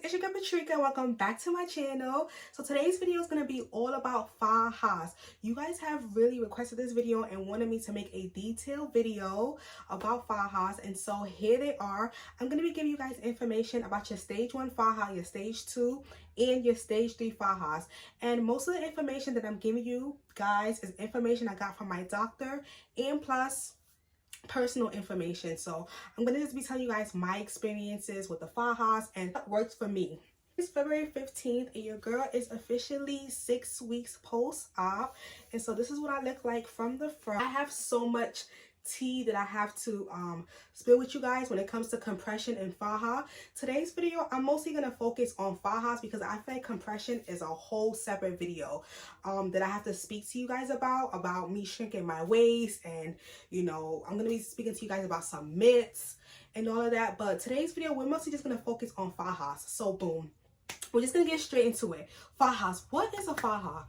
it's your girl Patricia. Welcome back to my channel. So today's video is going to be all about fajas. You guys have really requested this video and wanted me to make a detailed video about fajas, and so here they are. I'm going to be giving you guys information about your stage 1 faja, your stage 2 and your stage 3 fajas. And most of the information that I'm giving you guys is information I got from my doctor and plus personal information. So I'm going to just be telling you guys my experiences with the fajas and what works for me. It's February 15th and your girl is officially 6 weeks post-op, and so this is what I look like from the front. I have so much tea that I have to spill with you guys when it comes to compression and faja. Today's video I'm mostly going to focus on fajas because I feel like compression is a whole separate video that I have to speak to you guys about me shrinking my waist, and you know, I'm going to be speaking to you guys about some myths and all of that. But today's video we're mostly just going to focus on fajas. So boom, we're just gonna get straight into it. Fajas. What is a faja?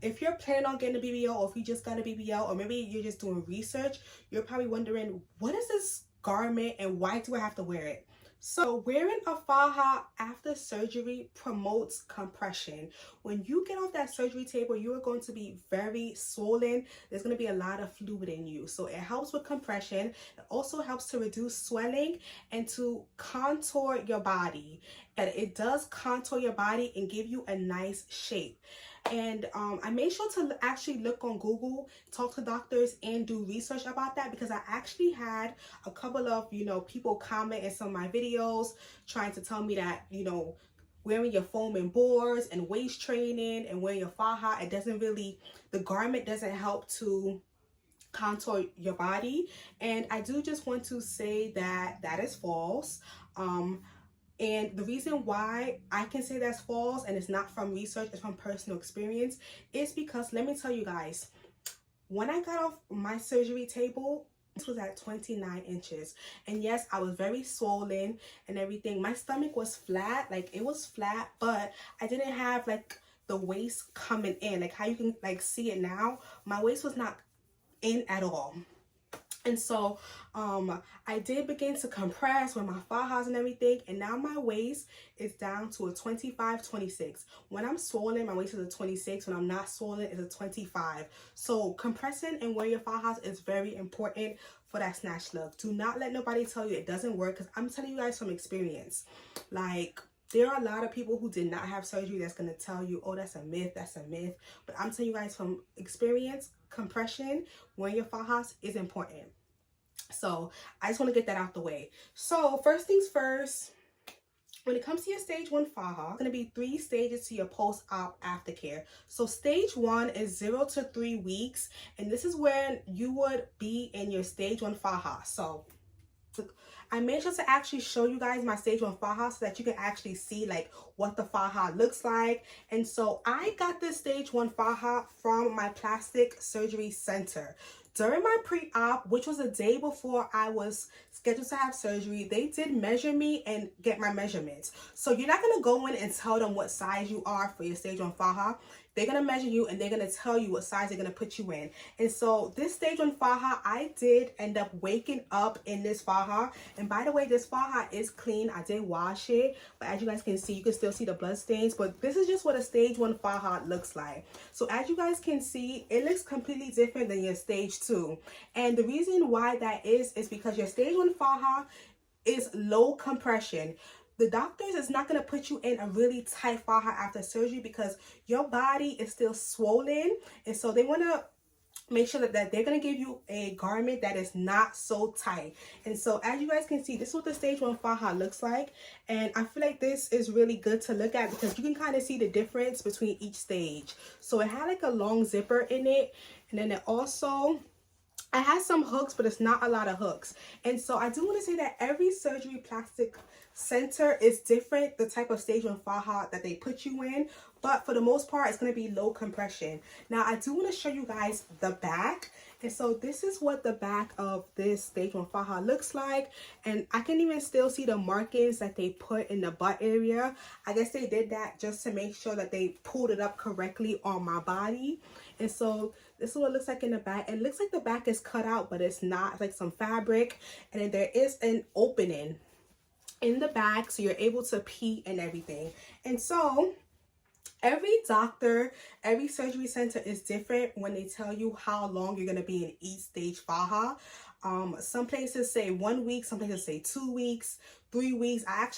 If you're planning on getting a BBL, or if you just got a BBL, or maybe you're just doing research, you're probably wondering, what is this garment and why do I have to wear it? So wearing a faja after surgery promotes compression. When you get off that surgery table, you are going to be very swollen. There's going to be a lot of fluid in you. So it helps with compression. It also helps to reduce swelling and to contour your body. And it does contour your body and give you a nice shape. And I made sure to actually look on Google, talk to doctors, and do research about that, because I actually had a couple of, people comment in some of my videos trying to tell me that, wearing your foam and boards and waist training and wearing your faja, it doesn't really, the garment doesn't help to contour your body. And I do just want to say that that is false. And the reason why I can say that's false and it's not from research, it's from personal experience, is because, let me tell you guys, when I got off my surgery table, this was at 29 inches. And yes, I was very swollen and everything. My stomach was flat, like it was flat, but I didn't have like the waist coming in, like how you can like see it now. My waist was not in at all. And so I did begin to compress with my fajas and everything, and now my waist is down to a 25, 26. When I'm swollen, my waist is a 26. When I'm not swollen, it's a 25. So compressing and wearing your fajas is very important for that snatch look. Do not let nobody tell you it doesn't work, because I'm telling you guys from experience. Like, there are a lot of people who did not have surgery that's going to tell you, oh, that's a myth, that's a myth. But I'm telling you guys from experience, compression, wearing your fajas is important. So I just want to get that out the way. So first things first, when it comes to your stage 1 faja, it's going to be 3 stages to your post-op aftercare. So stage 1 is 0 to 3 weeks, and this is when you would be in your stage 1 faja. So I made sure to actually show you guys my stage 1 faja so that you can actually see like what the faja looks like. And so I got this stage 1 faja from my plastic surgery center. During my pre-op, which was a day before I was scheduled to have surgery, they did measure me and get my measurements. So you're not going to go in and tell them what size you are for your stage 1 faja. They're going to measure you and they're going to tell you what size they're going to put you in. And so this stage 1 faja, I did end up waking up in this faja. And by the way, this faja is clean. I did wash it. But as you guys can see, you can still see the blood stains. But this is just what a stage 1 faja looks like. So as you guys can see, it looks completely different than your stage 2. And the reason why that is because your stage 1 faja is low compression. The doctors is not going to put you in a really tight faja after surgery because your body is still swollen. And so they want to make sure that they're going to give you a garment that is not so tight. And so as you guys can see, this is what the stage 1 faja looks like. And I feel like this is really good to look at because you can kind of see the difference between each stage. So it had like a long zipper in it. And then it also, I had some hooks, but it's not a lot of hooks. And so I do want to say that every surgery plastic center is different, the type of stage 1 faja that they put you in, but for the most part it's going to be low compression. Now I do want to show you guys the back, and so this is what the back of this stage 1 faja looks like, and I can even still see the markings that they put in the butt area. I guess they did that just to make sure that they pulled it up correctly on my body. And so this is what it looks like in the back. It looks like the back is cut out, but it's not. It's like some fabric, and then there is an opening. in the back so you're able to pee and everything. And so every doctor, every surgery center is different when they tell you how long you're going to be in each stage faja. Some places say 1 week, some places say 2 weeks, 3 weeks. I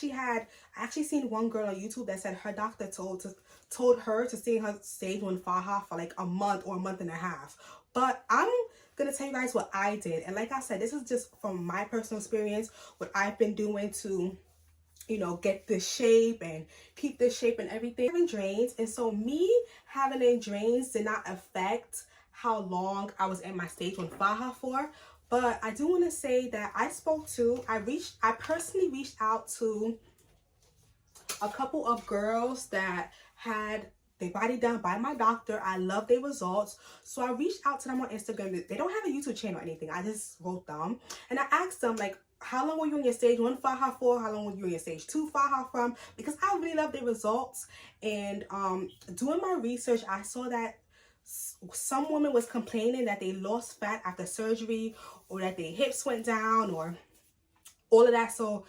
actually seen one girl on YouTube that said her doctor told her to stay in her stage 1 faja for like a month or a month and a half. But I'm gonna tell you guys what I did, and like I said, this is just from my personal experience, what I've been doing to, you know, get this shape and keep this shape and everything. Having drains, and so me having a drains did not affect how long I was in my stage 1 faja for. But I do want to say that I personally reached out to a couple of girls that had their body done by my doctor. I love their results. So I reached out to them on Instagram. They don't have a YouTube channel or anything. I just wrote them. And I asked them, like, how long were you in your stage 1 faja for? How long were you in your stage 2 faja from? Because I really love their results. And doing my research, I saw that some woman was complaining that they lost fat after surgery, or that their hips went down, or all of that. So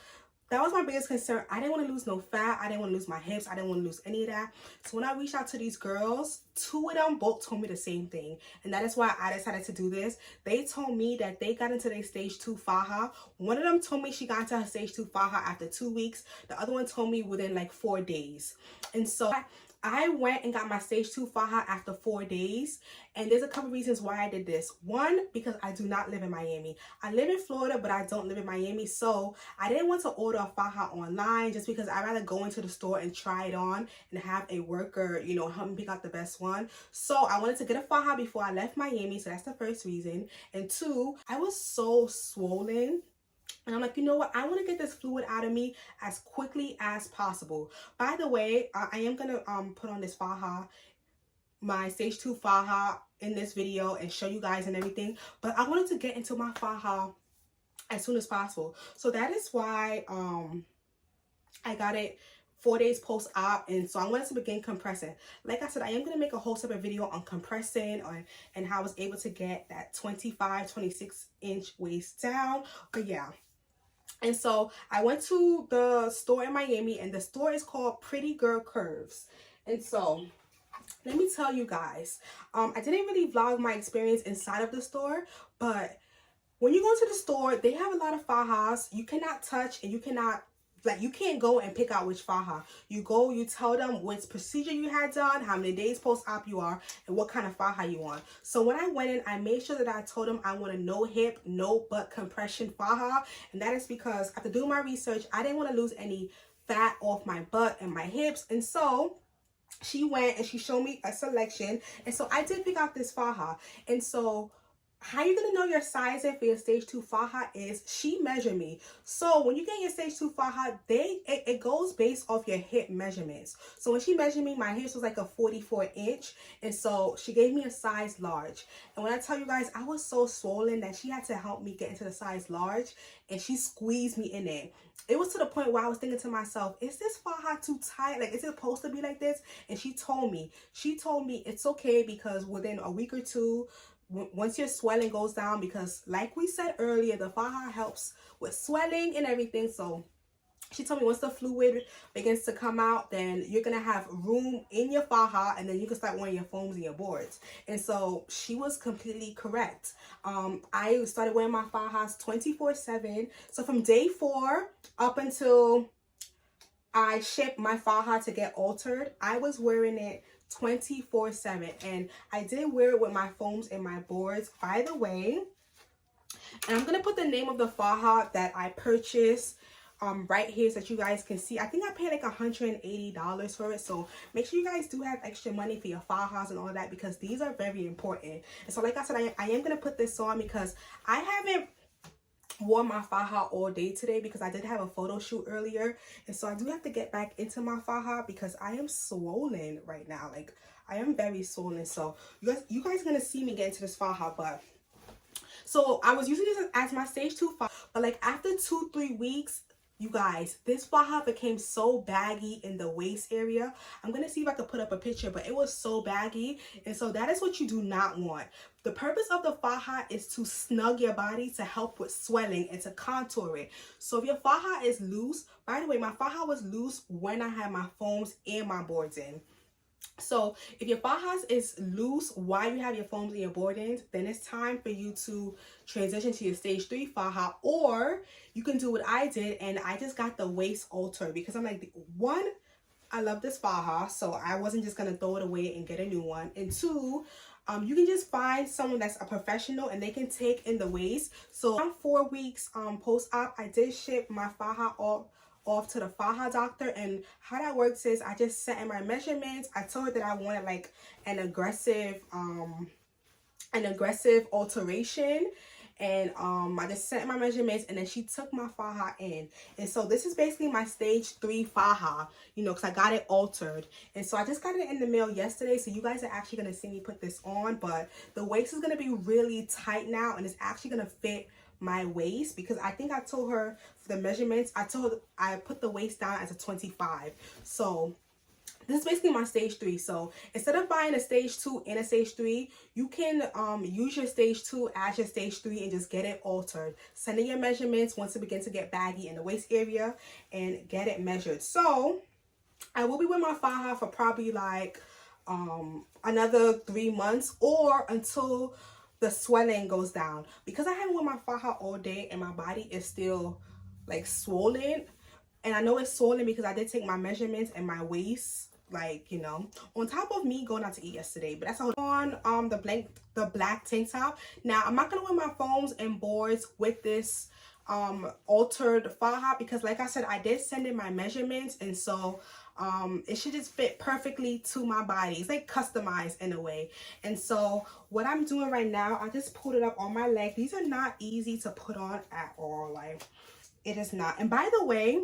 that was my biggest concern. I didn't want to lose no fat. I didn't want to lose my hips. I didn't want to lose any of that. So when I reached out to these girls, 2 of them both told me the same thing. And that is why I decided to do this. They told me that they got into their stage 2 faja. One of them told me she got into her stage 2 faja after 2 weeks. The other one told me within like 4 days. And so I went and got my stage 2 faja after 4 days. And there's a couple reasons why I did this. One, because I do not live in Miami. I live in Florida, but I don't live in Miami. So I didn't want to order a faja online, just because I'd rather go into the store and try it on and have a worker, you know, help me pick out the best one. So I wanted to get a faja before I left Miami. So that's the first reason. And 2, I was so swollen. And I'm like, you know what? I want to get this fluid out of me as quickly as possible. By the way, I am going to put on this faja, my stage 2 faja, in this video and show you guys and everything. But I wanted to get into my faja as soon as possible. So that is why I got it 4 days post-op, and so I wanted to begin compressing. Like I said, I am going to make a whole separate video on compressing and how I was able to get that 26-inch waist down. But yeah. And so I went to the store in Miami, and the store is called Pretty Girl Curves. And so let me tell you guys, I didn't really vlog my experience inside of the store, but when you go to the store, they have a lot of fajas. You cannot touch, and you cannot, like, you can't go and pick out which faja. You go, you tell them which procedure you had done, how many days post-op you are, and what kind of faja you want. So when I went in, I made sure that I told them I want a no hip, no butt compression faja. And that is because after doing my research, I didn't want to lose any fat off my butt and my hips. And so she went and she showed me a selection. And so I did pick out this faja. And so how you're going to know your sizing for your stage 2 faja is she measured me. So when you get your stage 2 faja, it goes based off your hip measurements. So when she measured me, my hips was like a 44-inch, and so she gave me a size large. And when I tell you guys, I was so swollen that she had to help me get into the size large, and she squeezed me in it. It was to the point where I was thinking to myself, is this faja too tight? Like, is it supposed to be like this? And she told me it's okay, because within a week or two, once your swelling goes down, because like we said earlier, the faja helps with swelling and everything. So she told me once the fluid begins to come out, then you're gonna have room in your faja, and then you can start wearing your foams and your boards. And so she was completely correct. I started wearing my fajas 24/7. So from day 4 up until I shipped my faja to get altered, I was wearing it 24/7, and I did wear it with my foams and my boards, by the way. And I'm gonna put the name of the faja that I purchased right here so that you guys can see. I think I paid like $180 for it, so make sure you guys do have extra money for your fajas and all that, because these are very important. And so like I said, I am gonna put this on because I haven't wore my faja all day today, because I did have a photo shoot earlier, and so I do have to get back into my faja because I am swollen right now. Like, I am very swollen. So you guys are gonna see me get into this faja. But so I was using this as my stage 2 faja, but like after 2-3 weeks, You guys, this faja became so baggy in the waist area. I'm going to see if I can put up a picture, but it was so baggy. And so that is what you do not want. The purpose of the faja is to snug your body, to help with swelling and to contour it. So if your faja is loose, by the way, my faja was loose when I had my foams and my boards in. So if your fajas is loose while you have your foams and your board-ins, then it's time for you to transition to your stage 3 faja, or you can do what I did, and I just got the waist altered because I'm like, one, I love this faja, so I wasn't just gonna throw it away and get a new one, and two, you can just find someone that's a professional and they can take in the waist. So around 4 weeks post-op, I did ship my faja off to the faja doctor, and how that works is I just set in my measurements. I told her that I wanted like an aggressive alteration, and I just set my measurements, and then she took my faja in. And so this is basically my stage 3 faja, you know, because I got it altered. And so I just got it in the mail yesterday, so you guys are actually going to see me put this on, but the waist is going to be really tight now, and it's actually going to fit my waist, because I think I told her for the measurements, I put the waist down as a 25. So this is basically my stage 3. So instead of buying a stage 2 and a stage 3, you can use your stage 2 as your stage 3 and just get it altered. Send in your measurements once it begins to get baggy in the waist area and get it measured. So I will be with my faja for probably like another 3 months, or until the swelling goes down, because I haven't worn my faja all day and my body is still like swollen. And I know it's swollen because I did take my measurements and my waist, like, you know, on top of me going out to eat yesterday. But that's all. On the black tank top. Now I'm not gonna wear my foams and boards with this altered faja, because like I said, I did send in my measurements, and so it should just fit perfectly to my body. It's like customized in a way. And so what I'm doing right now, I just pulled it up on my leg. These are not easy to put on at all. Like, it is not. And by the way,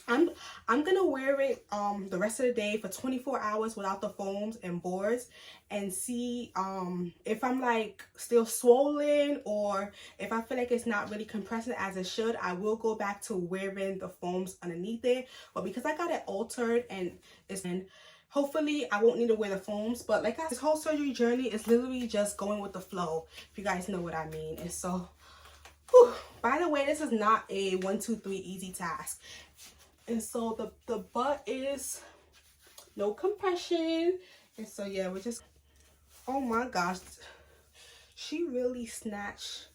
I'm gonna wear it the rest of the day for 24 hours without the foams and boards, and see if I'm like still swollen, or if I feel like it's not really compressing as it should. I will go back to wearing the foams underneath it, but because I got it altered and it's in, hopefully I won't need to wear the foams. But like this whole surgery journey is literally just going with the flow, if you guys know what I mean. And so whew, by the way, this is not a 1, 2, 3 easy task. And so the butt is no compression. And so yeah, we're just, oh my gosh, she really snatched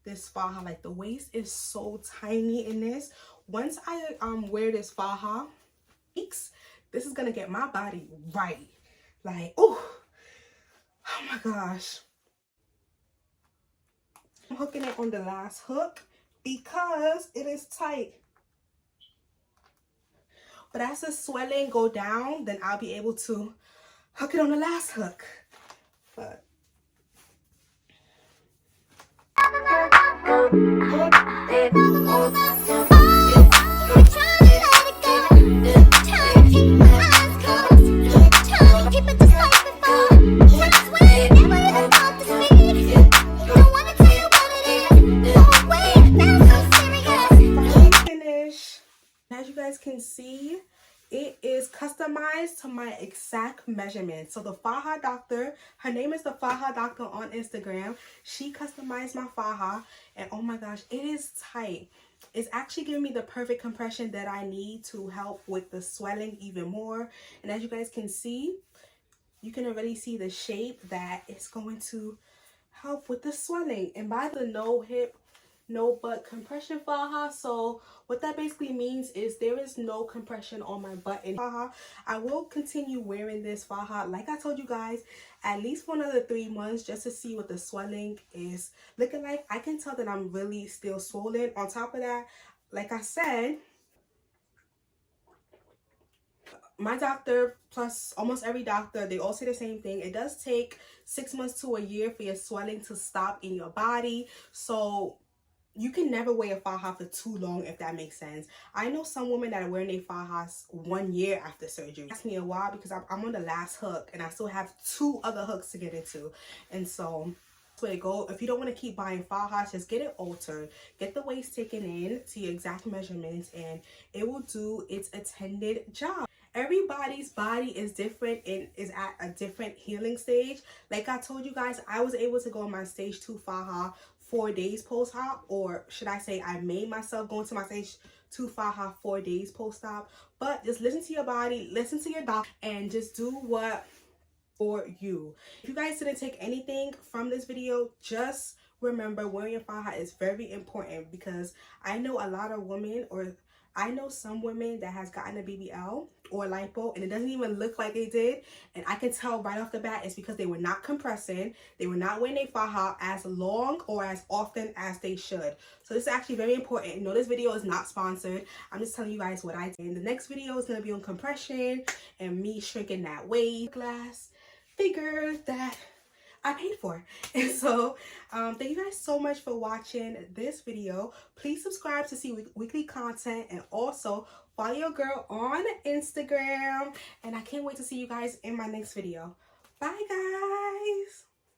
this faja. Like, the waist is so tiny in this. Once I wear this faja, this is gonna get my body right. Like, oh my gosh. I'm hooking it on the last hook because it is tight. But as the swelling go down, then I'll be able to hook it on the last hook. But as you guys can see, it is customized to my exact measurement. So the faja doctor, her name is the faja doctor on Instagram. She customized my faja, and oh my gosh, it is tight. It's actually giving me the perfect compression that I need to help with the swelling even more. And as you guys can see, you can already see the shape that is going to help with the swelling. And by the no hip, no butt compression faja, so what that basically means is there is no compression on my butt in faja. I will continue wearing this faja, like I told you guys, at least for another 3 months, just to see what the swelling is looking like. I can tell that I'm really still swollen. On top of that, like I said, my doctor plus almost every doctor, they all say the same thing. It does take 6 months to a year for your swelling to stop in your body. So you can never wear a faja for too long, if that makes sense. I know some women that are wearing their fajas 1 year after surgery. It takes me a while because I'm on the last hook and I still have 2 other hooks to get into. And so way to go. If you don't want to keep buying fajas, just get it altered. Get the waist taken in to your exact measurements and it will do its intended job. Everybody's body is different and is at a different healing stage. Like I told you guys, I was able to go on my stage 2 faja 4 days post-op, or should I say I made myself go into my stage 2 faja 4 days post-op. But just listen to your body, listen to your doctor, and just do what for you. If you guys didn't take anything from this video, just remember wearing your faja is very important, because I know a lot of women, or I know some women that has gotten a BBL or lipo and it doesn't even look like they did, and I can tell right off the bat it's because they were not compressing, they were not wearing a faja as long or as often as they should. So this is actually very important. No, this video is not sponsored. I'm just telling you guys what I did. And the next video is going to be on compression and me shrinking that waist glass figure that I paid for. And so thank you guys so much for watching this video. Please subscribe to see weekly content, and also follow your girl on Instagram, and I can't wait to see you guys in my next video. Bye guys.